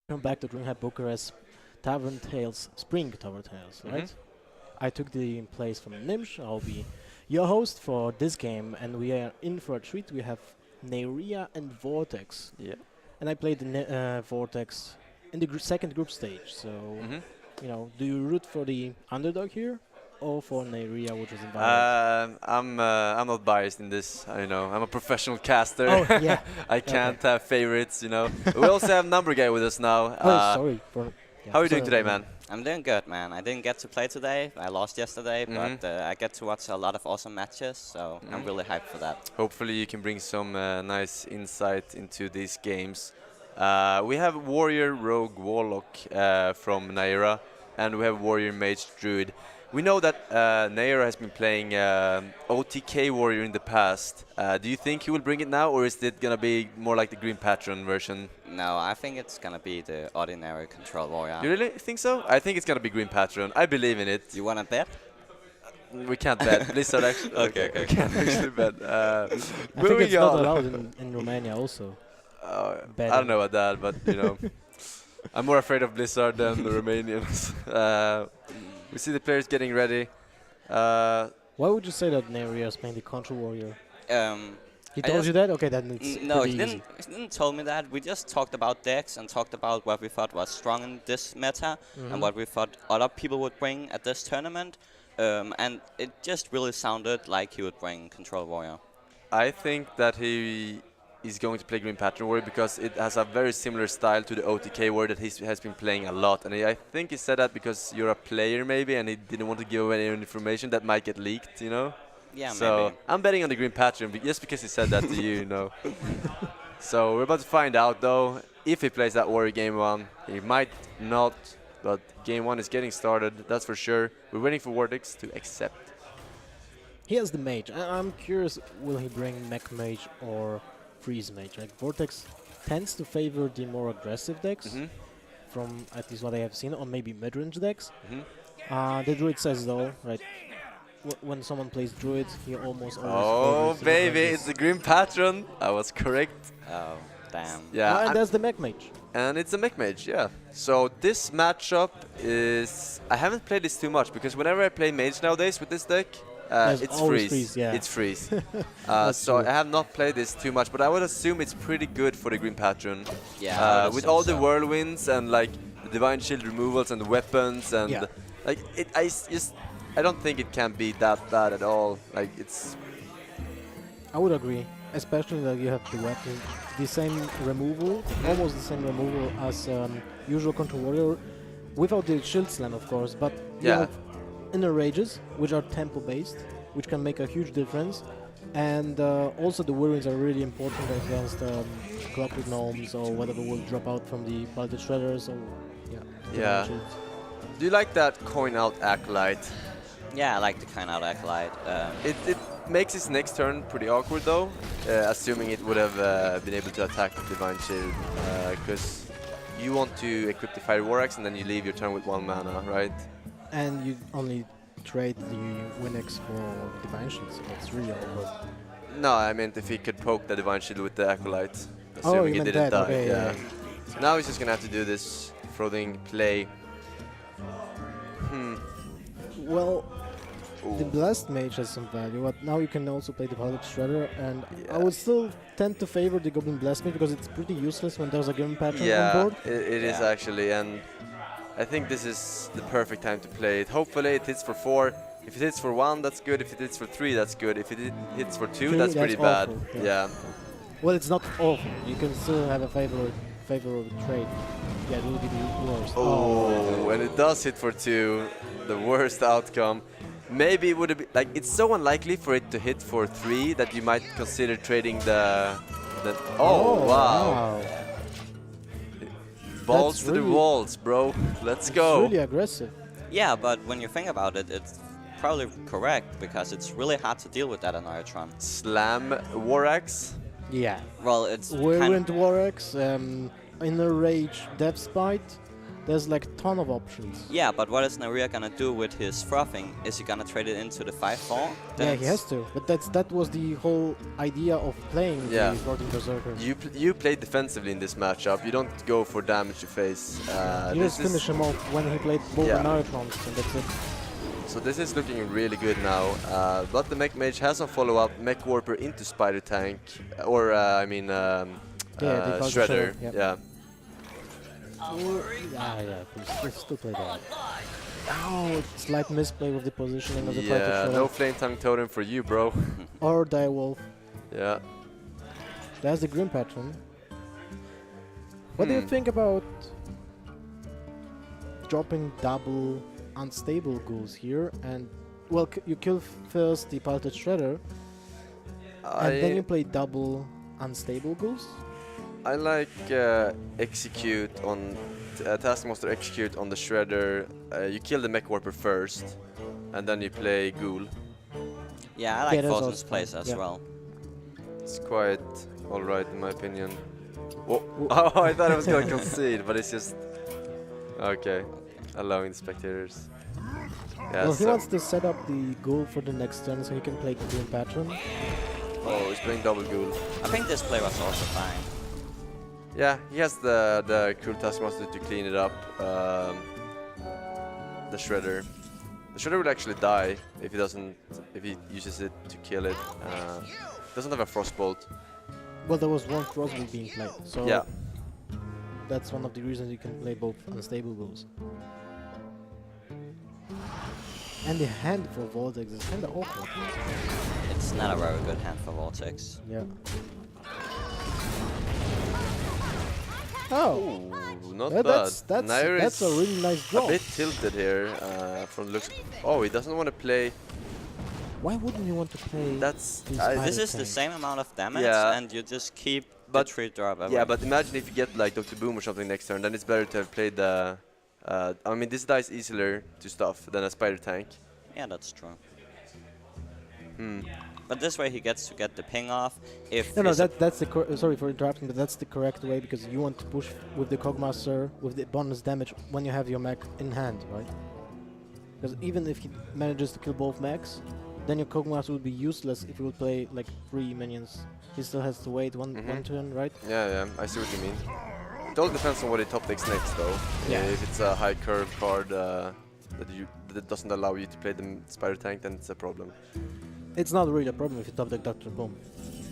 Welcome back to DreamHack Bucharest Tavern Tales, Spring Tavern Tales, right? I took the place from Nimsh. I'll be your host for this game, and we are in for a treat. We have Neirea and Vortex, Yeah. and I played the Vortex in the second group stage. So, hmm do you root for the underdog here, or for Neirea, which is invited? I'm not biased in this. I'm a professional caster. Oh, yeah. I Okay. can't have favorites. We also have number guy with us now. Oh, sorry for. Yeah, How are you doing sorry today, for that. man? I'm doing good, man. I didn't get to play today. I lost yesterday, but I get to watch a lot of awesome matches, so I'm really hyped for that. Hopefully you can bring some nice insight into these games. We have Warrior, Rogue, Warlock from Neirea, and we have Warrior, Mage, Druid. We know that Neirea has been playing OTK Warrior in the past. Do you think he will bring it now, or is it gonna be more like the Green Patron version? No, I think it's gonna be the ordinary control warrior. You really think so? I think it's gonna be Green Patron. I believe in it. You wanna bet? We can't bet. Blizzard actually. Okay. We can't actually bet. I think Moving it's not on. allowed in Romania also. I Betting. don't know about that, but I'm more afraid of Blizzard than the Romanians. We see the players getting ready. Why would you say that Neirea is playing the Control Warrior? He I told just- you that? Okay, then it's No, pretty he easy. didn't tell me that. We just talked about decks and talked about what we thought was strong in this meta and what we thought other people would bring at this tournament. And it just really sounded like he would bring control warrior. I think that he is going to play Green Patron Warrior because it has a very similar style to the OTK Warrior that he has been playing a lot. And I think he said that because you're a player maybe and he didn't want to give away any information that might get leaked, Yeah, So maybe. I'm betting on the Green Patron just because he said that to you, So we're about to find out though if he plays that Warrior game 1. He might not, but game 1 is getting started, that's for sure. We're waiting for Vortex to accept. He has the mage. I'm curious, will he bring mech mage or freeze mage? Like Vortex tends to favor the more aggressive decks, from at least what I have seen, or maybe mid-range decks. The druid says though, right? When someone plays druid, he almost always. Oh favors baby, mid-ranges. it's the Green Patron. I was correct. Oh, damn. Yeah, and I'm- that's the mech mage. and it's a mech mage, yeah. So this matchup is... I haven't played this too much because whenever I play mage nowadays with this deck, There's it's always freeze. freeze, yeah. It's freeze. That's so true. I have not played this too much, but I would assume it's pretty good for the Green Patron. Yeah, I would with assume all the so. whirlwinds and like the divine shield removals and the weapons and Yeah. like I don't think it can be that bad at all. Like it's I would agree, especially that you have the weapon, the same removal, almost the same removal as usual Control Warrior, without the shield slam, of course. But you Yeah. have inner rages, which are tempo based, which can make a huge difference. And also the whirlwinds are really important against Clockwork Gnomes or whatever will drop out from the Baltic Shredders or divine Yeah. shields. Do you like that coin out acolyte? Yeah, I like the kind out acolyte. It makes his next turn pretty awkward though, assuming it would have been able to attack the divine shield, because you want to equip the fire war axe and then you leave your turn with 1 mana, right? And you only trade the Winx for divine shields, so it's really over. No, I meant if he could poke the divine shield with the acolyte, Oh, assuming you he meant didn't that, die. okay, yeah. So now he's just gonna have to do this floating play. Well, the Ooh. Blast Mage has some value, but now you can also play the Baltic Shredder, and I Yeah. would still tend to favor the Goblin Blast Mage because it's pretty useless when there's a Green Patron on Yeah, board. it is Yeah. actually, and I think this is the perfect time to play it. Hopefully it hits for 4. If it hits for 1, that's good. If it hits for 3, that's good. If it hits for 2, Three, that's pretty bad. awful, Yeah. Well, it's not awful. You can still have a favorable trade. Yeah, it will be the worst. Oh, and it does hit for 2. The worst outcome. Maybe it would have been like it's so unlikely for it to hit for 3 that you might consider trading the. Oh, wow! Balls That's to the really- walls, bro. Let's It's go. really aggressive. Yeah, but when you think about it, it's probably correct because it's really hard to deal with that on Iotron. Slam war axe. Yeah. Well, it's Whirlwind War Axe, Inner Rage Death Spite, There's like ton of options. Yeah, but what is Neirea gonna do with his frothing? Is he gonna trade it into the 5/4? Yeah, he has to. But that was the whole idea of playing Yeah. the Rotting Berserker. You play defensively in this matchup. You don't go for damage to face. You just finish him off when he played both Yeah. Narutrons, and that's it. So this is looking really good now. But the Mech Mage has a follow-up Mech Warper into Spider Tank, or I mean the Shredder. Yep. Yeah. Yeah, please still play that. Oh, slight misplay with the positioning of the Python Yeah. Shredder. No Flame Tongue Totem for you, bro. Or Direwolf. Yeah. There's the Grim Patron. What do you think about dropping double unstable ghouls here? And well, you kill first the Python Shredder, and then you play double unstable ghouls. I like execute on Taskmaster execute on the Shredder. You kill the Mech Warper first, and then you play Ghoul. Yeah, I like that's Fortune's also plays fine. as Yeah. well. It's quite alright in my opinion. Oh, oh, I thought I was gonna concede, but it's just okay. Allowing the spectators. Yeah, Well, he so wants to set up the ghoul for the next turn so he can play Grim Patron. oh, he's playing double Ghoul. I think this play was also fine. Yeah, he has the cool Taskmaster to clean it up. The Shredder. The Shredder will actually die if he uses it to kill it. Doesn't have a Frostbolt. Well, there was one Crosby being played, so Yeah. that's one of the reasons you can play both unstable ghouls. And the hand for Vortex is kinda awkward. It's not a very good hand for Vortex. Yeah. Oh, Ooh, not yeah, bad. Neirea that's a is really nice draw. a bit tilted here from the looks. Oh, he doesn't want to play. Why wouldn't you want to play? That's These I- spider This is the tank? same amount of damage, Yeah. and you just keep But- the 3 drop away. yeah, but imagine if you get like Dr. Boom or something next turn, then it's better to have played the. I mean, this dies easier to stuff than a Spider Tank. Yeah, that's true. Hmm. But this way he gets to get the ping off. If No, his op- that's the sorry for interrupting, but that's the correct way because you want to push with the Cogmaster with the bonus damage when you have your mech in hand, right? Because even if he manages to kill both mechs, then your Cogmaster would be useless if you would play like 3 minions. He still has to wait one turn, right? Yeah, I see what you mean. It all depends on what he top decks next, though. Yeah. If it's a high curve card that doesn't allow you to play the Spider Tank, then it's a problem. It's not really a problem if you top deck Dr. Boom.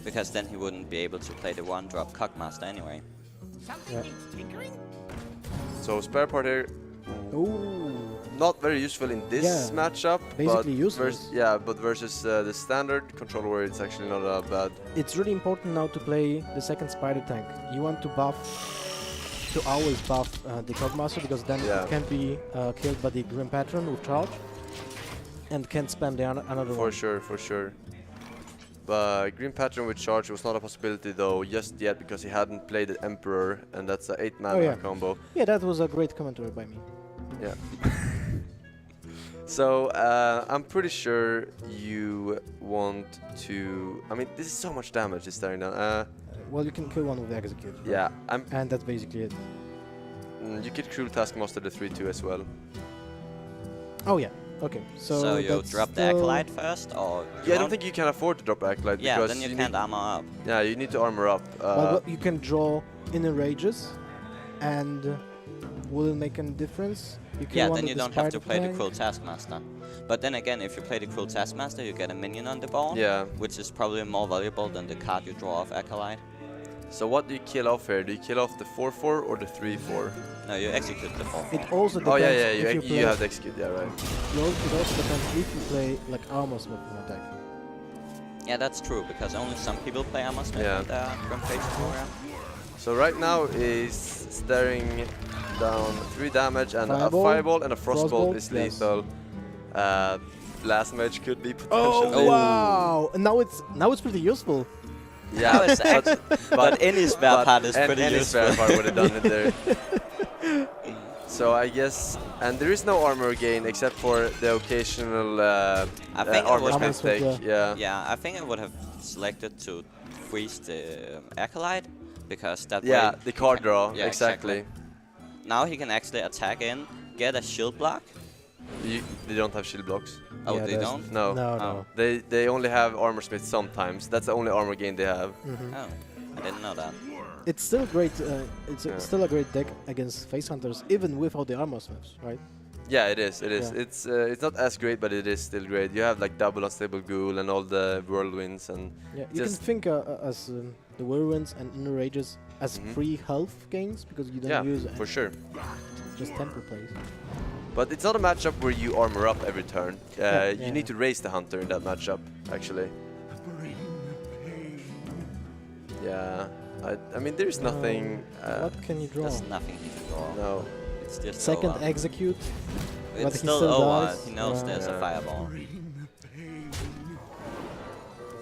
because then he wouldn't be able to play the 1-drop Cogmaster anyway. Yeah. So spare part here, Ooh. not very useful in this Yeah, matchup. basically but useless. but versus the standard control warrior, it's actually not bad. It's really important now to play the second Spider Tank. You want to always buff the Cogmaster because then Yeah. it can be killed by the Grim Patron with charge and can spam the another For one. sure. But Green Pattern with charge was not a possibility though just yet because he hadn't played the Emperor, and that's an 8-mana yeah. combo. Yeah, that was a great commentary by me. Yeah. So I'm pretty sure you want to. I mean, this is so much damage it's staring down. Well, you can kill one with Execute. Yeah, And that's basically it. you could Cruel Taskmaster the 3/2 as well. Oh yeah. Okay. So, you that's drop the still- Acolyte first, or you Yeah, I don't won't? think you can afford to drop Acolyte Yeah, because then you need, can't armor up. yeah, you need to armor up. Well, you can draw Inner Rages, and will it make any difference? You kill Yeah, one then with you the don't have to Spider play the Tank. Cruel Taskmaster. But then again, if you play the Cruel Taskmaster, you get a minion on the board, Yeah. which is probably more valuable than the card you draw off Acolyte. So what do you kill off here? Do you kill off the 4/4 or the 3/4? No, you execute the 4. It also depends Oh yeah, if you play. you have the execute. Yeah, right. It also depends if you play like armor smith in attack. Yeah, that's true, because only some people play armor smith Yeah. with Grim Faces Warrior. So right now is staring down 3 damage and Fireball, a fireball and a frostbolt frostbolt, is yes. lethal. Blast mage could be Oh potentially. wow! And now it's pretty useful. Yeah, Now it's but any spare part is pretty any useful. spare part would have done it there. So I guess, and there is no armor gain except for the occasional I think I armor would Armor smith smith, take. Yeah. Yeah, I think I would have selected to freeze the Acolyte, because that Yeah, way... the card draw, Yeah, exactly. now he can actually attack in, get a shield block. They don't have shield blocks. Oh, Yeah, they there's- don't? No, Oh. no. They only have armor smith sometimes. That's the only armor gain they have. Oh, I didn't know that. It's still great. It's Yeah. still a great deck against face hunters, even without the armor smiths, right? Yeah, it is. It is. Yeah. It's not as great, but it is still great. You have like double unstable ghoul and all the whirlwinds and Yeah, you can Just- think as the whirlwinds and inner rages as free health gains because you don't yeah, use for sure. just temple plays. But it's not a matchup where you armor up every turn. Yeah, You need to raise the hunter in that matchup, actually. Yeah, I mean there's nothing. What can you draw? There's nothing he can draw. No. It's just Second over. execute. but It's he still still over. dies. He knows Yeah. there's a Yeah. fireball.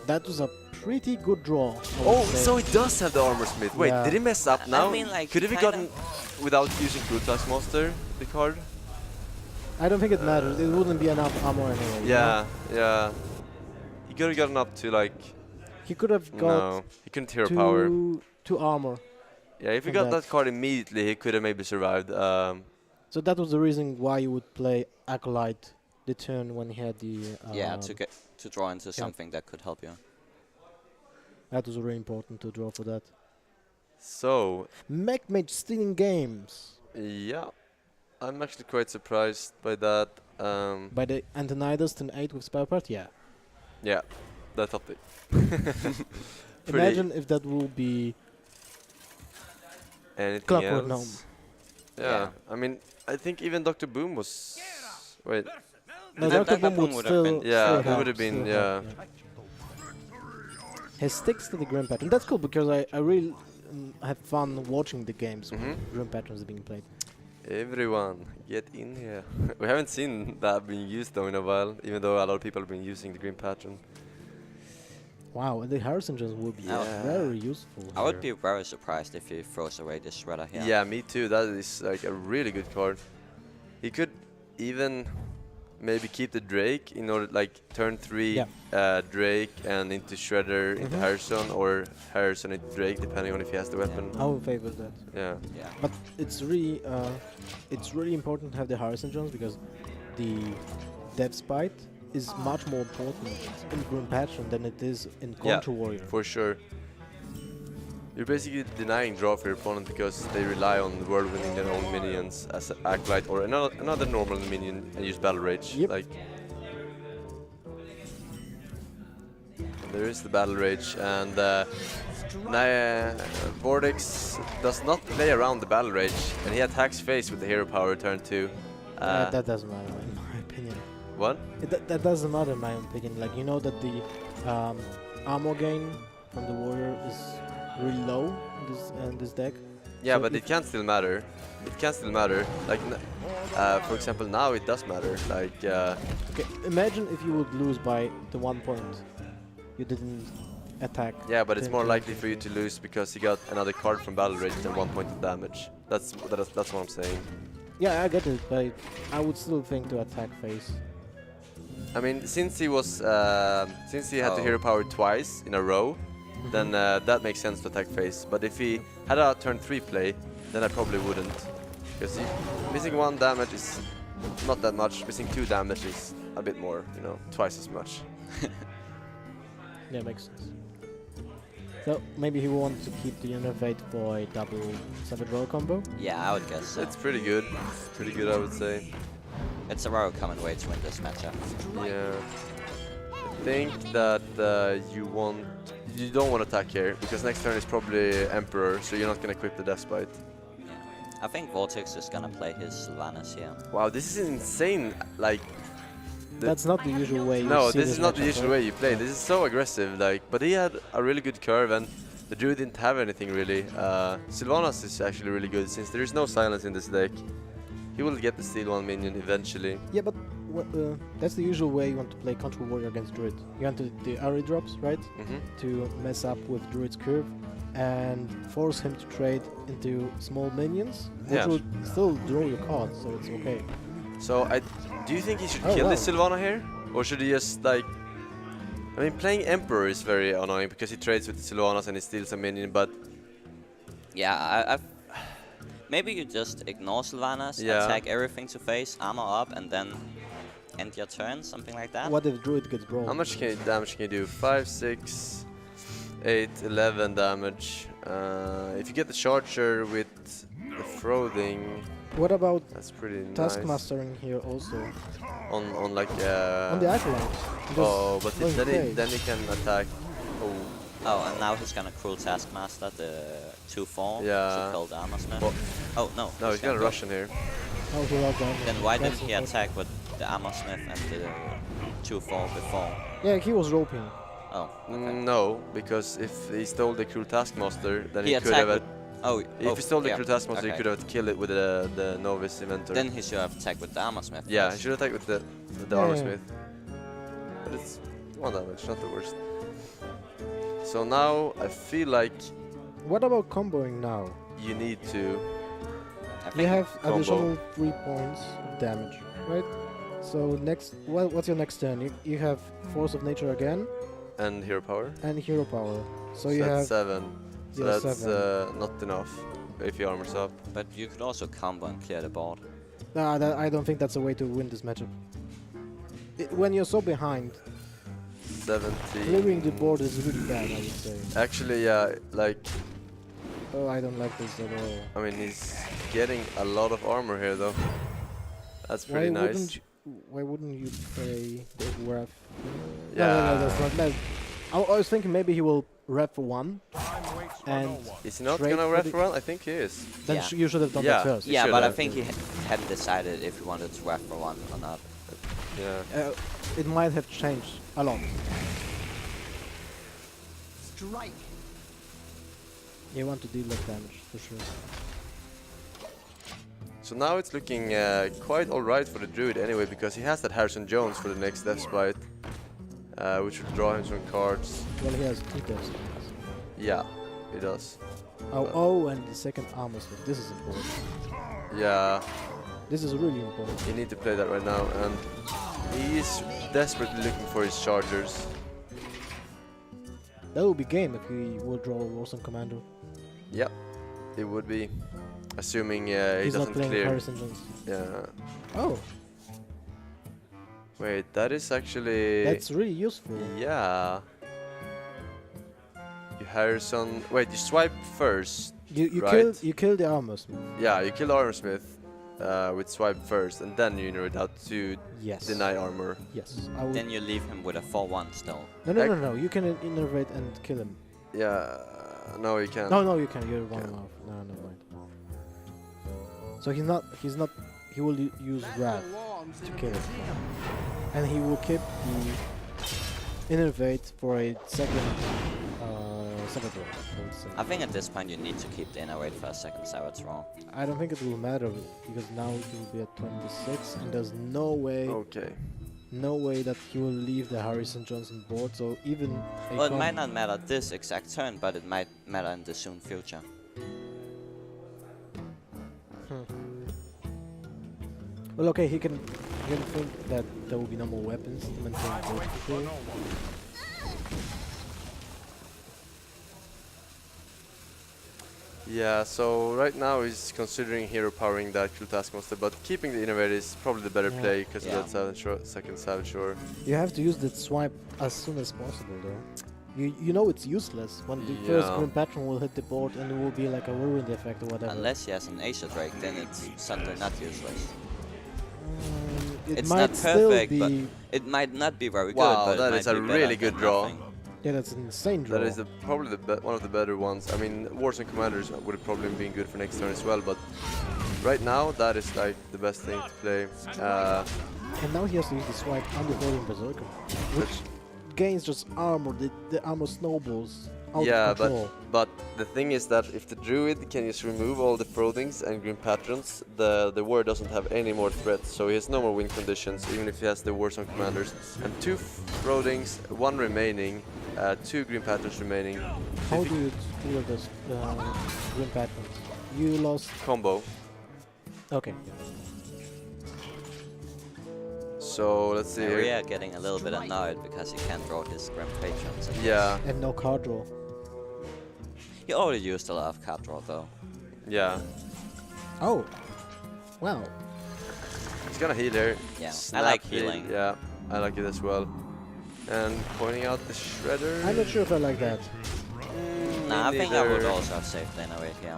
That was a pretty good draw. I would Oh, say. so it does have the armor smith. Wait, Yeah. did he mess up I now? mean, like, Could have he kinda- gotten without using Brutax Monster, the card? I don't think it matters. It wouldn't be enough armor anyway. you know? Yeah, yeah. He could have gotten up to like He could have got no, he couldn't hero power. two armor. Yeah, if he from got that. that card immediately, he could have maybe survived. So that was the reason why you would play Acolyte the turn when he had the. Yeah, to draw into something that could help you. That was really important to draw for that. So Mech Mage stealing games yeah, I'm actually quite surprised by that. by the Antonidas turn 8 with spell part. Yeah. Yeah, that topic. Imagine if that will be Anything Clockwork else? Gnome. Yeah, I mean, I think even Dr. Boom was. Wait, No, That- Dr. that Boom one would would have still. been- Yeah, still it help, would have been, still help, He sticks to the grim pattern. That's cool because I really have fun watching the games when Mhm. grim patterns are being played. everyone, get in here. We haven't seen that being used though in a while, even though a lot of people have been using the green pattern. Wow, and the Harrison just would be Yeah. very useful. I would be here. very surprised if he throws away this shredder here. Yeah, me too. That is like a really good card. He could even maybe keep the Drake in order, like turn 3 Yeah. Drake and into Shredder into Mhm. Harrison, or Harrison into Drake, depending on if he has the weapon. I would favor that. Yeah. Yeah. But it's really important to have the Harrison Jones because the Dev Spite is much more important in Grim Patron than it is in Yeah, Contour Warrior. For sure. You're basically denying draw for your opponent because they rely on whirlwinding their own minions as an acolyte or another normal minion and use battle rage. Yep. Like there is the battle rage, and Vortex does not play around the battle rage, and he attacks face with the hero power turn 2. That doesn't matter in my opinion. What? That doesn't matter in my opinion. Like you know that the armor gain from the warrior is really low in this deck. Yeah, So but if- it can still matter. It can still matter. Like, for example, now it does matter. Like, Okay, imagine if you would lose by the 1 point. You didn't attack. yeah, but it's more Turn likely for you to lose because you got another card from battle rage than 1 point of damage. That's what I'm saying. Yeah, I get it, but I would still think to attack face. I mean, since he was since he had the Oh. hero power twice in a row, then that makes sense to attack face. But if he had a turn 3 play, then I probably wouldn't, because missing 1 damage is not that much. Missing 2 damage is a bit more, you know, twice as much. Yeah, makes sense. So maybe he wants to keep the innervate for a double Savage Roll combo. Yeah, I would guess so. It's pretty good. Pretty good, I would say. It's a very common way to win this matchup. Yeah. I think that you don't want to attack here because next turn is probably Emperor, so you're not gonna equip the Death Spite. Yeah. I think Vortex is gonna play his Sylvanas here. Wow, this is insane. Like, That's not the usual way. You no, see this is not the matchup, usual right? way you play. Yeah. This is so aggressive. Like, but he had a really good curve, and the Druid didn't have anything really. Sylvanas is actually really good since there is no silence in this deck. He will get the steal 1 minion eventually. Yeah, but that's the usual way you want to play Control Warrior against Druid. You want to the array drops, right? Mm-hmm. To mess up with Druid's curve and force him to trade into small minions, which Yeah. will still draw your cards, so it's okay. So, do you think he should Oh, kill wow. this Sylvana here? Or should he just, like... I mean, playing Emperor is very annoying because he trades with the Sylvanas and he steals a minion, but... Yeah, Maybe you just ignore Sylvanas, Yeah. attack everything to face, armor up, and then end your turn, something like that. What if Druid gets broken? How much damage can you do? 5, 6, 8, 11 damage. If you get the charger with the Frothing, What about that's pretty nice. Taskmastering here also? On like On the Acolyte. oh, but going then he can attack. Oh, Oh, and now he's gonna Cruel Taskmaster the 2/4. Yeah. So called Armor Smith. Well, Oh no. no, he's gonna go. rush in here. Oh, he logged down. Then why didn't That's he okay. attack with the Armor Smith and the 2/4 before? Yeah, he was roping. Oh, okay. No, because if he stole the Cruel Taskmaster, then He he could attacked have. with. Oh, If he stole the yeah, Cruel Taskmaster, okay. he could have killed it with the Novice Inventor. Then he should have attacked with the Armor Smith. yeah, he first. should attack with the Yeah, Armor yeah. Smith. But it's 1 damage, not the worst. So now I feel like What about comboing now? you need to. I You think have combo. additional 3 points of damage, right? So next, what's your next turn? You have Force of Nature again And hero power. and Hero Power. So So you that's have 7. So yeah, that's 7. not enough if he armors up. But you could also combo and clear the board. Nah, I don't think that's a way to win this matchup. When you're so behind, 17. clearing the board is really bad, I would say. Actually, yeah, like, Oh, I don't like this at all. I mean, he's getting a lot of armor here, though. That's pretty nice. Why wouldn't you play the ref? Yeah. No, that's not. No. I was thinking maybe he will ref for 1, and Is he not trade gonna for ref the- run? I think he is. then Yeah. you should have done Yeah. that first. You Yeah, should but I have. think he hadn't decided if he wanted to ref for 1 or not. Yeah. It might have changed a lot. Strike. You want to deal less damage for sure. So now it's looking quite alright for the Druid anyway, because he has that Harrison Jones for the next Death Spite, which will draw him some cards. Well, he has 2 deaths. Yeah, he does. Oh, and the second armor smith. This is important. Yeah, This is really important. you need to play that right now, and he is desperately looking for his chargers. That would be game if he will draw a Warzone Commando. Yep, it would be, assuming he He's not doesn't playing clear. Harrison Jones. Yeah. Oh, Wait, that is actually. that's really useful. Yeah. You Harrison. Wait, you swipe first. You Right. kill the armor smith. Yeah, you kill Armor Smith with swipe first, and then you narrow it out to Yes. deny armor. Yes. I would. Then you leave him with a 4/1 still. No. You can innervate and kill him. Yeah, no, you can't. No, you can. You're one Can't. off. No, mind. So he's not. He will use wrath to kill it, and he will keep the innervate for a second. Second roll. I would say. I think at this point you need to keep the innervate for a second Saboteur. I don't think it will matter because now he will be at 26, and there's Okay. no way that he will leave the Harrison Johnson board. So even a Well, it con- might not matter this exact turn, but it might matter in the soon future. Well, okay, he can think that there will be no more weapons to maintain board control. Yeah, so right now he's considering hero powering that Cruel Taskmaster, but keeping the Innovator is probably the better Yeah. play because Yeah. of that second Saboteur. You have to use that swipe as soon as possible, though. You know it's useless when the first Yeah. Grim Patron will hit the board and it will be like a ruined effect or whatever. Unless he has an Acer Drake, then it's suddenly not useless. It It's might not still perfect, be. but it might not be very Wow, good. But that it is might a be better really than good draw. nothing. Yeah, that's an insane draw. That is probably one of the better ones. I mean, Warzone Commanders would have probably been good for next turn as well, but right now that is like the best thing to play. And now he has to use the swipe on the Holding Berserker, which gains just armor. The armor snowballs out Yeah, of control. but the thing is that if the Druid can just remove all the Frothings and Grim Patrons, the Warrior doesn't have any more threats, so he has no more win conditions, even if he has the Warzone Commanders. And 2 Frothings, 1 remaining, 2 Grim Patrons remaining. How do you deal with this Grim Patrons? You lost. Combo. Okay. So let's see here. Neirea getting a little bit annoyed because he can't draw his Grim Patrons. Yeah, And no card draw. He already used a lot of card draw though. yeah. Oh, wow. He's gonna heal here. Yeah, I Snap like heal, healing. Yeah, I like it as well. And pointing out the shredder. I'm not sure if I like that. Nah, I Me think I would neither. also have saved Neirea here.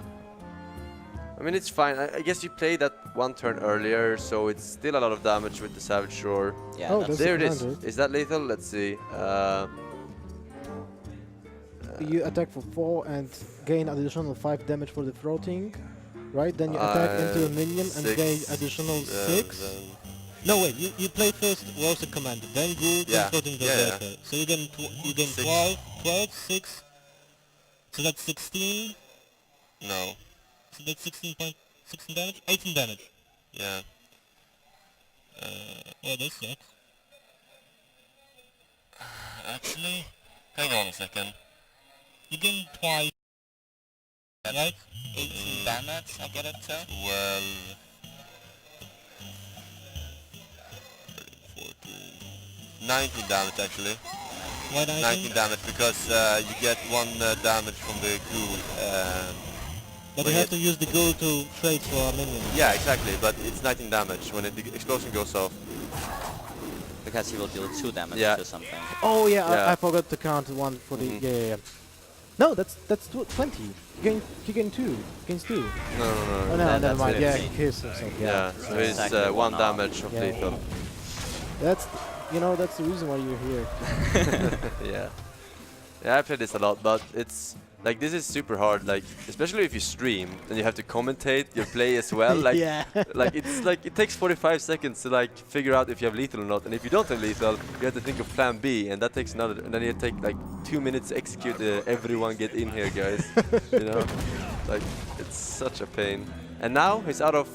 I mean, it's fine. I guess you played that one turn earlier, so it's still a lot of damage with the Savage Roar. Yeah, Oh, that's that's There it is. commander. Is that lethal? Let's see. You attack for 4 and gain additional 5 damage for the floating, right? Then you attack into a minion and gain additional 6. No, wait, you play first Roasted Commander, then Ghoul, Yeah, then Floating yeah, yeah. Berserker. So you gain, you gain Six. 12, 6. So that's 16. No. So that's 16 damage? 18 damage. Yeah. Oh, this sucks. Actually, hang on a second. You gain twice, right? 18 damage, I get it too. 12, 14, 19 damage actually. Why 19 damage because you get 1 damage from the ghoul. But Wait, you have to use the Ghoul to trade for a minion. Yeah, exactly, but it's 19 damage when the explosion goes off. Because he will deal 2 damage Yeah. to something. Oh yeah, Yeah. I forgot to count one for the Mhm. yeah. No, that's 20. You gain 2. Gains 2. No. Oh no, That- never that's mind. Yeah, 15. here's himself. Yeah, so it's exactly 1 one arm. damage of Yeah. lethal. That's that's the reason why you're here. Yeah. Yeah, I play this a lot, but it's like this is super hard. Like especially if you stream and you have to commentate your play as well. Like yeah. like it's like it takes 45 seconds to like figure out if you have lethal or not. And if you don't have lethal, you have to think of plan B, and that takes another. And then you take like 2 minutes to execute the everyone get in here, guys. You know, like it's such a pain. And now he's out of.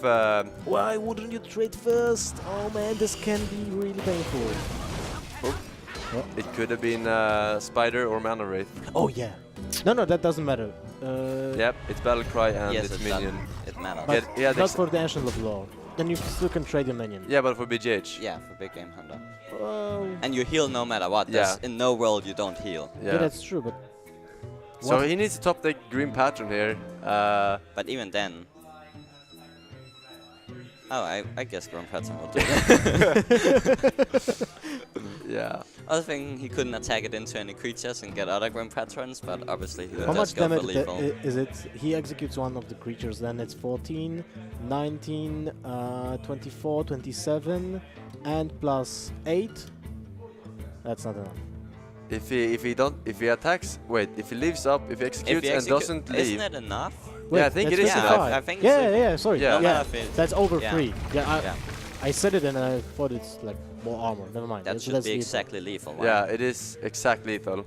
Why wouldn't you trade first? Oh man, this can be really painful. It could have been Spider or Mana Wraith. Oh yeah. No, that doesn't matter. Yep, it's Battle Cry and Yes, it's it Minion. It matters. But Yeah, not there's- for the Ancient of Law. Then you still can trade your minion. Yeah, but for BGH. Yeah, for Big Game Hunter. Oh. And you heal no matter what. Yeah. There's in no world you don't heal. Yeah, that's true, but So what- he needs to top deck Green Patron here. But even then... Oh, I guess Grim Patron will do that. Yeah. Other thing, he couldn't attack it into any creatures and get other Grim Patrons, but obviously he would how much just go for damage lethal. is it? He executes one of the creatures, then it's 14, 19, 24, 27, and plus 8. That's not enough. If he attacks, wait, if he leaves up, if he executes and doesn't leave. Isn't it enough? Yeah, I think it that's is 25. enough. I think Yeah, so. yeah, sorry. Yeah. No matter if it- That's over yeah. 3. Yeah, Yeah. I said it and I thought it's like more armor. Never mind. That Let's- should let's be leave it. exactly lethal. Right? Yeah, it is exact lethal.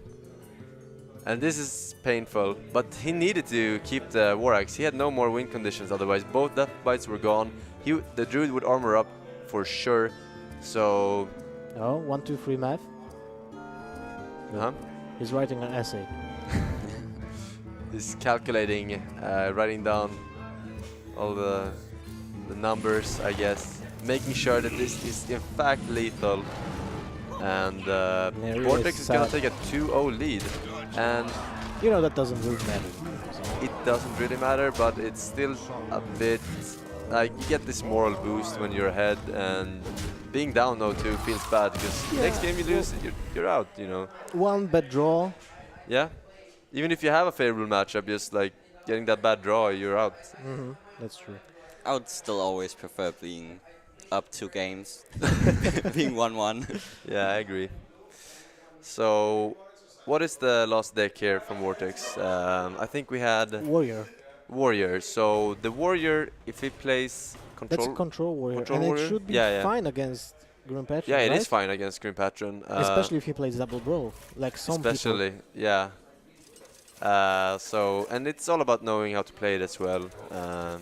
And this is painful, but he needed to keep the War Axe. He had no more win conditions otherwise. Both death bites were gone. The druid would armor up for sure. So, Oh, 1, 2, 3 math. huh? He's writing an essay. He's calculating, writing down all the numbers, I guess, making sure that this is in fact lethal. And Neirea Vortex is is gonna sad. take a 2-0 lead, and You know that doesn't really matter. it doesn't really matter, but it's still a bit like you get this moral boost when you're ahead, and being down 0-2 feels bad because next game you lose, you're out, you know. One bad draw. Yeah, even if you have a favorable matchup, just like getting that bad draw, you're out. That's true. I would still always prefer being up 2 games, being 1-1. Yeah, I agree. So, what is the last deck here from Vortex? I think we had Warrior. Warrior. So the Warrior, if he plays That's a control, control warrior. control and warrior? it should be Yeah, yeah. fine against Grim Patron, yeah, it right? is fine against Green Patron. Especially if he plays double brawl, like some especially, yeah. So, and it's all about knowing how to play it as well. people.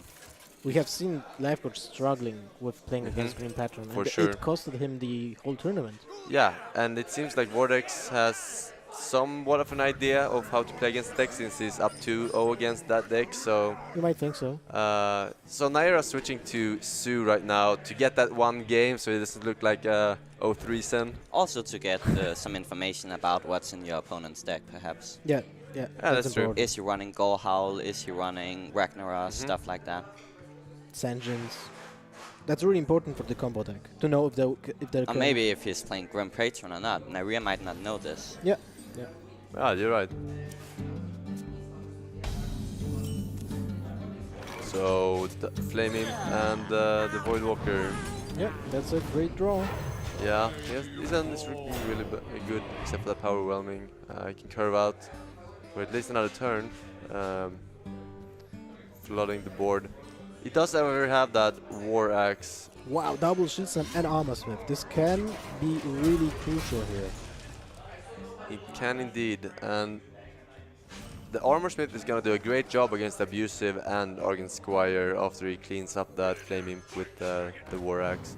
We have seen Life Coach struggling with playing against Green Patron, For and sure. it costed him the whole tournament. Yeah, and it seems like Vortex has somewhat of an idea of how to play against deck since he's up 2-0 against that deck. So, You might think so. so Neirea switching to Sue right now to get that one game, so it doesn't look like a 0-3 sen. Also to get some information about what's in your opponent's deck, perhaps. Yeah, that's true. important. Is he running Gorehowl? Is he running Ragnarok? Stuff like that. Sengens. That's really important for the combo deck to know if they're. Or maybe if he's playing Grim Patron or not. Neirea might not know this. Yeah. Yeah. Ah, you're right. So the Flame Imp and the Void Walker. Yeah. That's a great draw. Yeah, his end is looking really good, except for the Power Whelming. He can curve out for at least another turn, flooding the board. He does however have that War Axe. Wow, double shield slam and armor smith. This can be really crucial here. He can indeed, and the Armor Smith is gonna do a great job against Abusive and Argent Squire after he cleans up that Flame Imp with the War Axe.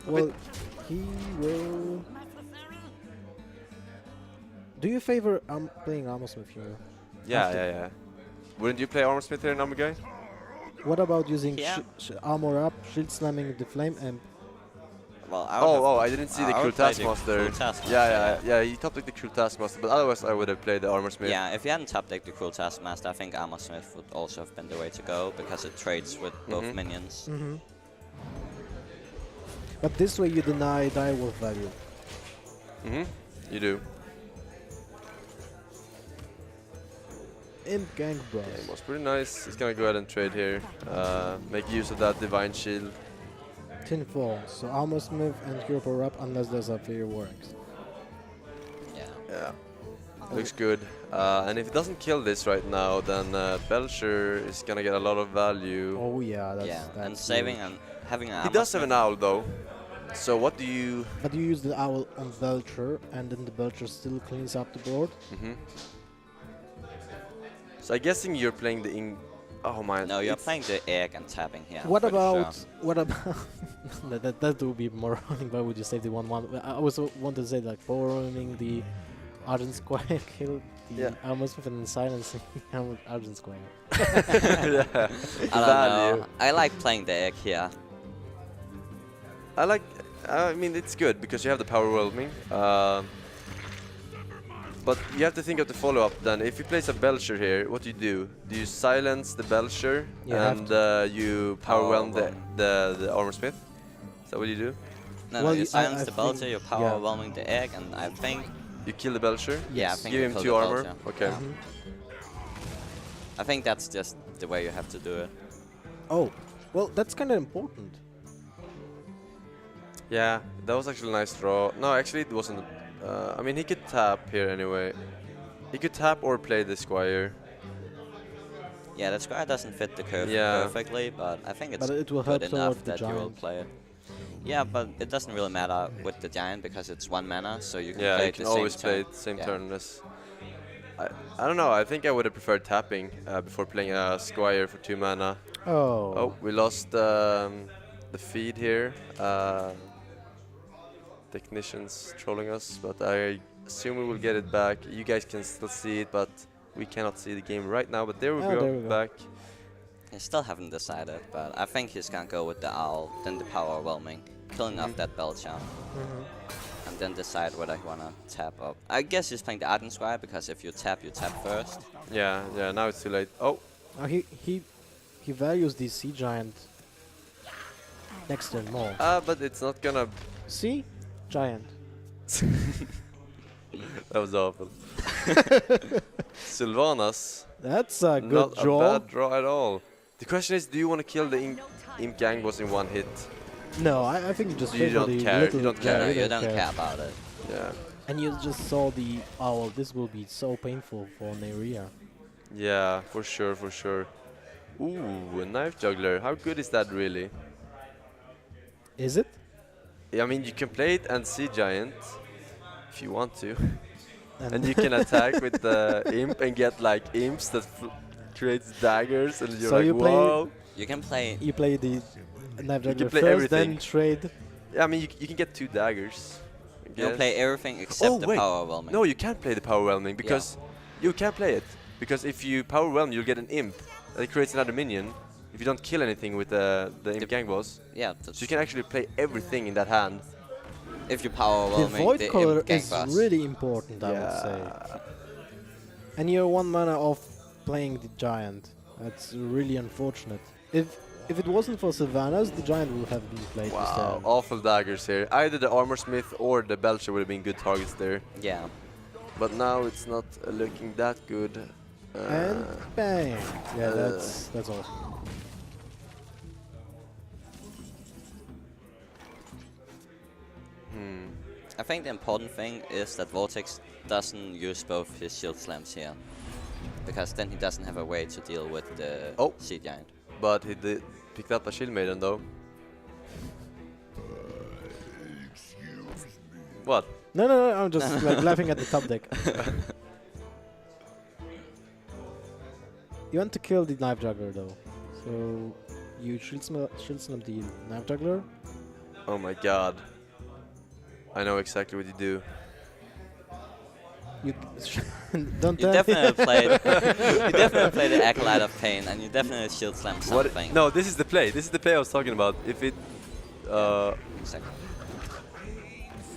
Well, he will. Do you favor playing armor smith here? Yeah. Wouldn't you play Armor Smith here, number guy? What about using Yeah. armor up, shield slamming the flame amp? Well, I would Oh, I didn't see the I Cruel would play the Taskmaster. Cruel Taskmaster, Yeah, he top decked the Cruel Taskmaster, but otherwise I would have played the Armor Smith. Yeah, if you hadn't top decked the Cruel Taskmaster, I think Armor Smith would also have been the way to go because it trades with both minions. Mm-hmm. But this way you deny direwolf value. You do. In Gang Bros. Yeah, it was pretty nice. He's gonna go ahead and trade here. Make use of that Divine Shield. Tin Fall. So armor smith and hero power up unless there's a fair works. Yeah. Yeah. Looks good. And if it doesn't kill this right now, then Belcher is gonna get a lot of value. Oh yeah, that's Yeah, and that's saving huge. and having an He does have an owl though. So what do you... But you use the owl on Belcher, and then the Belcher still cleans up the board. So I'm guessing you're playing the Oh my... No, you're it's- playing the egg and tapping here. What pretty about sure. what about that would be moronic. Why would you save the 1/1? I also want to say like powering the Argent Squire kill the Yeah. armor smith and then silencing Argent Squire. Yeah. I don't know. I like playing the egg here. I mean, it's good because you have the power whelming. But you have to think of the follow-up then. If he plays a Belcher here, what do you do? Do you silence the Belcher You have and you power whelm Power the Armor Smith? Is that what you do? No, Well, you I silence the think- Belcher, you're power yeah. whelming the egg, and I think... You kill the Belcher? Yeah, I think Give you him kill 2 the armor? Belcher. Okay. Yeah. I think that's just the way you have to do it. Oh, well, that's kind of important. Yeah, that was actually a nice draw. No, actually it wasn't. I mean, he could tap here anyway. He could tap or play the Squire. Yeah, that square doesn't fit the curve Yeah. perfectly, but I think it's But it will good help enough toward the that you will giant. play it. Yeah, but it doesn't really matter with the giant because it's 1 mana, so you can Yeah, play you it can the same always play turn. it same Yeah. turn as... I don't know, I think I would have preferred tapping before playing a Squire for 2 mana. Oh. Oh, we lost the feed here. Technicians trolling us, but I assume we will get it back. You guys can still see it, but we cannot see the game right now. But there we Oh, go, there we go. back. I still haven't decided, but I think he's gonna go with the owl, then the power whelming, killing off that Belcher, and then decide whether he wanna tap up. I guess he's playing the Arden Squire because if you tap first. Yeah, now it's too late. Oh, He values the sea giant next turn more. but it's not gonna... See? Giant. That was awful. Sylvanas, That's a good not draw. a bad draw at all. The question is, do you want to kill the Imp Gang boss in 1 hit? No, I think you just You favor don't the care, you little don't care. No, guy. you don't care about it. Yeah. And you just saw the owl. This will be so painful for Neirea. Yeah, for sure, for sure. Ooh, a Knife Juggler. How good is that really? Is it? I mean, you can play it and Sea Giant if you want to. And you can attack with the Imp and get like imps that creates daggers, and you're So like, you play- whoa. You can play. You play the knife can juggler play first, everything. then trade. Yeah, I mean, you can get 2 daggers. I You can guess. play everything except Oh, the wait. power whelming. No, you can't play the power whelming because you can't play it. Because if you power whelm, you'll get an imp that creates another minion. If you don't kill anything with the imp gang boss, Yeah, so you can actually play everything in that hand. if you power The whelming void the color imp gang is boss. really important, I would say. And you're 1 mana off playing the giant. That's really unfortunate. if it wasn't for Sylvanas, the Giant would have been played Wow, instead. awful daggers here. Either the Armor Smith or the Belcher would have been good targets there. Yeah. But now it's not looking that good. And bang! Yeah, that's all. I think the important thing is that Vortex doesn't use both his shield slams here. Because then he doesn't have a way to deal with the Sea Giant. But he did picked up a Shield Maiden though. What? No, I'm just like laughing at the top deck. You want to kill the Knife Juggler though, so you shield slam the Knife Juggler. Oh my god. I know exactly what you do. You don't You tell definitely played. You definitely played the Acolyte of Pain, and you definitely shield slam something. No, this is the play. This is the play I was talking about. If it, Exactly.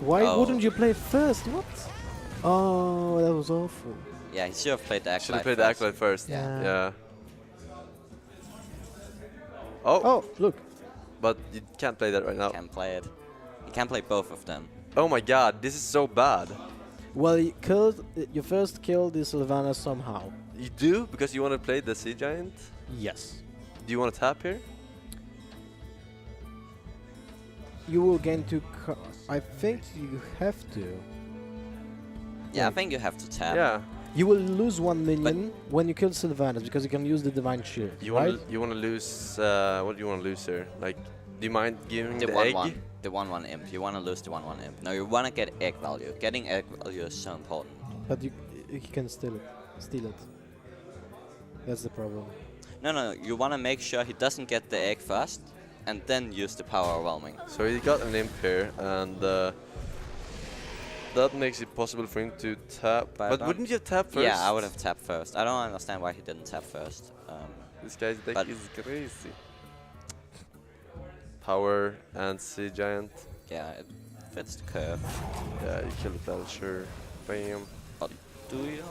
Why Oh. wouldn't you play first? What? Oh, that was awful. Yeah, he should have played the Acolyte. should have played the Acolyte first. Yeah. Yeah. Oh, Oh, look. but you can't play that right now. Can't play it. You can't play both of them. Oh my god, this is so bad. Well, you first killed the Sylvanas somehow. You do? Because you want to play the Sea Giant? Yes. Do you want to tap here? You will gain 2 I think you have to. Yeah, I think you have to tap. Yeah. You will lose 1 minion when you kill Sylvanas because you can use the Divine Shield, You right? want to lose, what do you want to lose here? Like, do you mind giving The the 1-1. egg? The 1-1 imp. You want to lose the 1-1 imp. No, you want to get egg value. Getting egg value is so important. But you can steal it. That's the problem. No, you want to make sure he doesn't get the egg first, and then use the power overwhelming. So he got an imp here, and that makes it possible for him to tap. But wouldn't you tap first? Yeah, I would have tapped first. I don't understand why he didn't tap first. This guy's deck but- is crazy. Power and Sea Giant. Yeah, it fits the curve. Yeah, you kill the Belcher. Bam. But do you?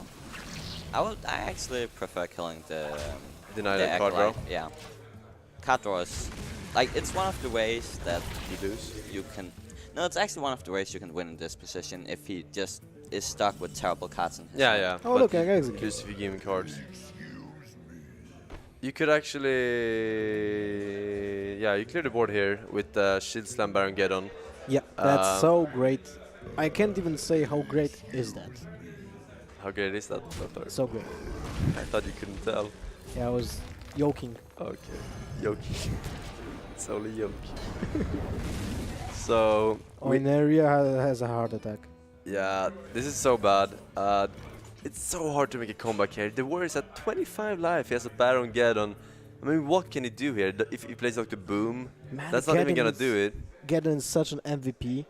I actually prefer killing the Deny the that card draw. Acolyte. Yeah, card draw is like it's one of the ways that You lose. you can. No, it's actually one of the ways you can win in this position if he just is stuck with terrible cards in his Yeah, hand. yeah. Oh, but look, I you execute. lose if you give him cards. You could actually, yeah, you clear the board here with Shield Slam Baron Geddon. Yeah, that's so great. I can't even say how great is that. How great is that? Doctor? So great. I thought you couldn't tell. Yeah, I was joking. Okay, Yoki. It's only Yoki. So, Neirea has a heart attack. yeah, this is so bad. It's so hard to make a comeback here. The warrior's at 25 life. He has a Baron Geddon. I mean, what can he do here? If he plays Dr. Boom, Man, that's not even Geddon gonna do it. Geddon is such an MVP.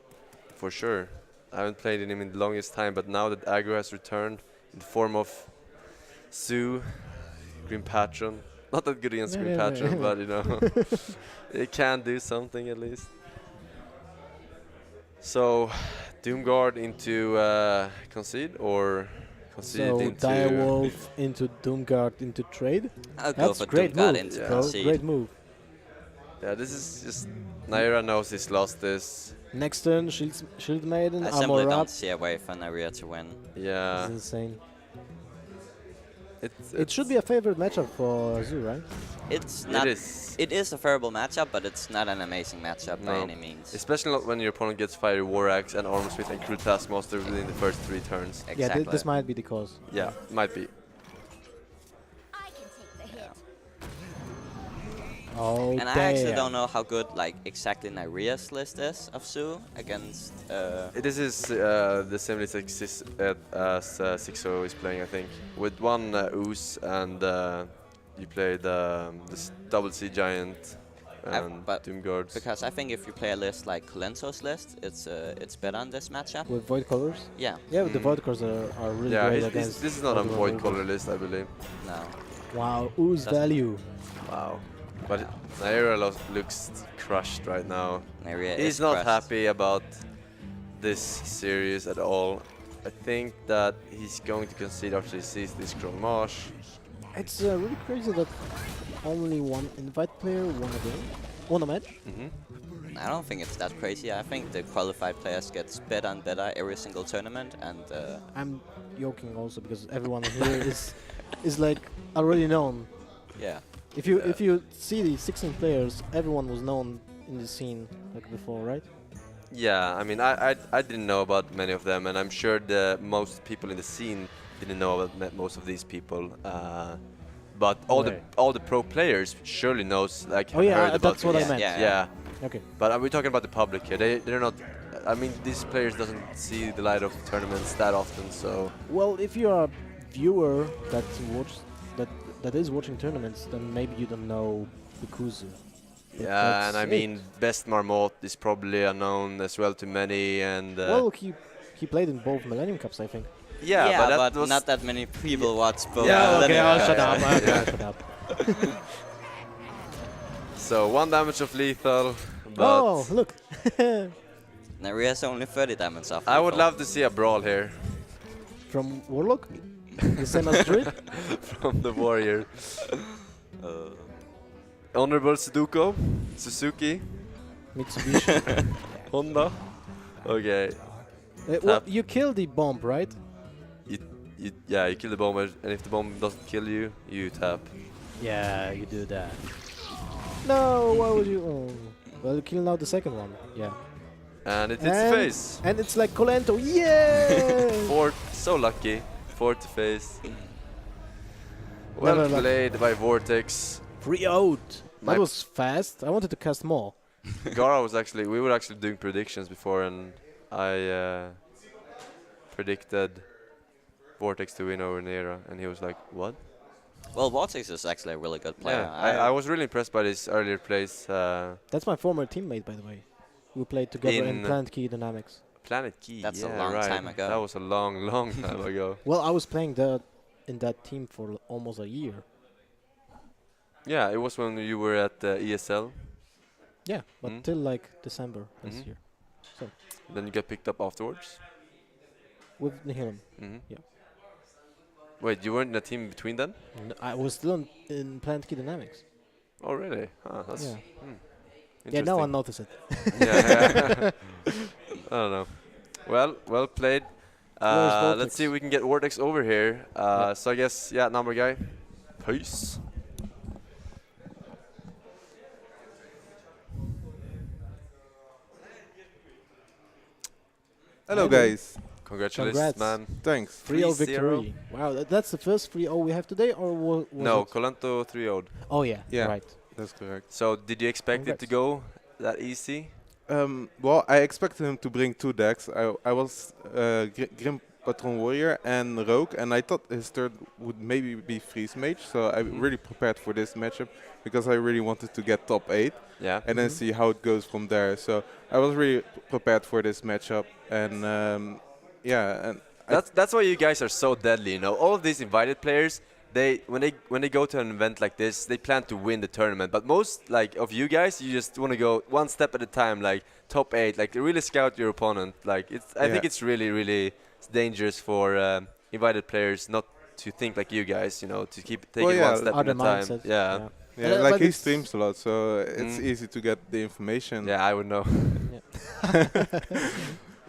For sure. I haven't played him in the longest time, but now that aggro has returned in the form of Sue, Green Patron. Not that good against Green Patron, but you know, it can do something at least. So, Doomguard into concede or concede So into... Direwolf into Doomguard into trade. I'll go That's for great Doomguard move. into Yeah. concede. Great move. Yeah, this is just... Neirea knows he's lost this. Next turn, Shield Maiden, I simply Armor don't Up. see a way for Neirea to win. Yeah. It's insane. It's It should be a favorite matchup for Zoo, right? It's not. It is. It is a favorable matchup, but it's not an amazing matchup by No. any means. Especially not when your opponent gets Fiery War Axe and Armor Smith and Cruel Taskmaster within the first 3 turns. Exactly. Yeah, this might be the cause. Yeah, might be. I can take the hit. Oh, And I actually don't know how good, like, exactly Neirea's list is of Sue against. This is the same list as 6-0 is playing, I think. With one Ooze and you play the double Sea Giant and but Doomguards. Because I think if you play a list like Colenso's list, it's better on this matchup. With Void Colors? Yeah. Yeah, the Void Colors are really Yeah, great against... this is not a other Void removals. color list, I believe. No. Wow, Ooze Doesn't- value. Wow. But Neirea looks crushed right now. Neirea He's is not crushed. happy about this series at all. I think that he's going to concede after he sees this Grand Marsh. It's really crazy that only one invite player won a game, won a match. I don't think it's that crazy. I think the qualified players gets better and better every single tournament, and I'm joking also because everyone here is like already known. yeah. If you see the 16 players, everyone was known in the scene like before, right? Yeah, I mean, I didn't know about many of them, and I'm sure the most people in the scene didn't know about most of these people. But all the pro players surely knows, like, Oh yeah, heard about that's what I these. meant. Yeah. Okay. But we're talking about the public here. They're not. I mean, these players doesn't see the light of tournaments that often, so. Well, if you're a viewer that is watching tournaments, then maybe you don't know Bikuzu. But Yeah, and I that's mean, it. Best Marmot is probably unknown as well to many, and. Well, he played in both Millennium Cups, I think. yeah, but that was not that many people watch both. Yeah, Millennium okay, I'll Cups. shut up. Okay, shut up. So 1 damage of lethal, but Oh, look. Neirea's only 30 damage off. I would lethal. love to see a brawl here From Warlock? The same as Druid? from the warrior. Honorable Suzuki, Mitsubishi. Honda. Okay, Well, you killed the bomb, right? you kill the bomb, and if the bomb doesn't kill you, you tap. Yeah, you do that. No, why would you? Oh. Well, you kill now the second one. Yeah. And it hits the face. And it's like Colento. Yeah! So lucky. 4 to face. Well Never lucky. played by Vortex. 3-0. My- That was fast. I wanted to cast more. Gara was actually, we were actually doing predictions before, and I predicted Vortex to win over Neirea, and he was like, what? Well, Vortex is actually a really good player. Yeah, I was really impressed by his earlier plays. That's my former teammate, by the way. We played together in In- Planet Key Dynamics. Planet Key. That's a yeah, long right. time ago. That was a long, long time ago. Well, I was playing in that team for almost a year. Yeah, it was when you were at ESL. Yeah, but Mm. till like December this Mhm. year. Then you get picked up afterwards. With Nihilum. Hmm. Yeah. Wait, you weren't in a team between then? I was still in Planet Key Dynamics. Oh, really? That's Yeah. interesting. Yeah, now I notice it. Yeah. I don't know. Well played. Where's Vortex? Let's see if we can get Vortex over here. Yeah. So I guess, yeah, number guy. Peace. Hello guys, Congratulations, Congrats. man. thanks. 3-0 3-0. victory. Wow, that's the first 3-0 we have today, or was No, it? Colento 3-0'd. Oh yeah, Yeah. right. That's correct. So did you expect it to Congrats. go that easy? Well, I expected him to bring 2 decks. I was Grim Patron Warrior and Rogue, and I thought his third would maybe be Freeze Mage, so I really prepared for this matchup because I really wanted to get top 8 Yeah. and then see how it goes from there. So I was really prepared for this matchup, and yeah, and That's why you guys are so deadly, you know. All of these invited players, when they go to an event like this, they plan to win the tournament. But most like of you guys, you just want to go one step at a time, like top 8, like really scout your opponent. Like I think it's really dangerous for invited players not to think like you guys, you know, to keep taking Well, yeah, one step at Other a time. mindset. Yeah. yeah, But like he it's- streams a lot, so it's Mm. easy to get the information. Yeah, I would know. Yeah.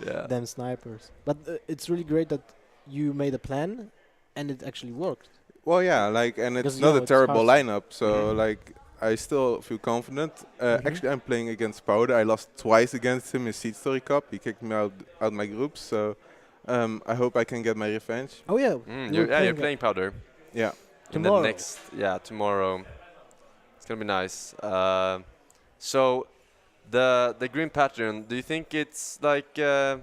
Yeah. Them snipers. But it's really great that you made a plan, and it actually worked. Well, yeah, like, and Because, it's you not know, a it's terrible Hearthstone. lineup, so like, I still feel confident. Mhm. Actually, I'm playing against Powder. I lost twice against him in Seed Story Cup. He kicked me out my group, so I hope I can get my revenge. Oh yeah. You're playing Powder. Yeah. In the Tomorrow. tomorrow. It's gonna be nice. So the green pattern, do you think it's like a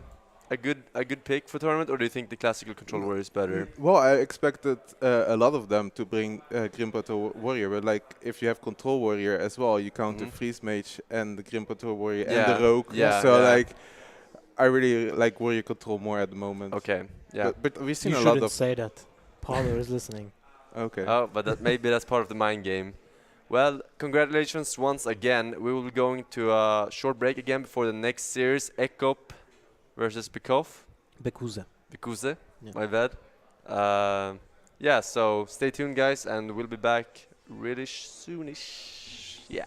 good pick for tournament, or do you think the classical control warrior is better? Well, I expected a lot of them to bring Grim Patrol Warrior, but like if you have Control Warrior as well, you count the Freeze Mage and the Grim Patrol Warrior and the Rogue. Yeah, So yeah. like, I really like Warrior Control more at the moment. Okay, yeah. But we've seen You a lot shouldn't of. say that. Parlor is listening. Okay. Oh, but maybe that's part of the mind game. Well, congratulations once again. We will be going to a short break again before the next series, Ekop versus Bikov. Bekuza. Yeah. Yeah. My bad. Yeah, so stay tuned, guys, and we'll be back really soonish. Yeah.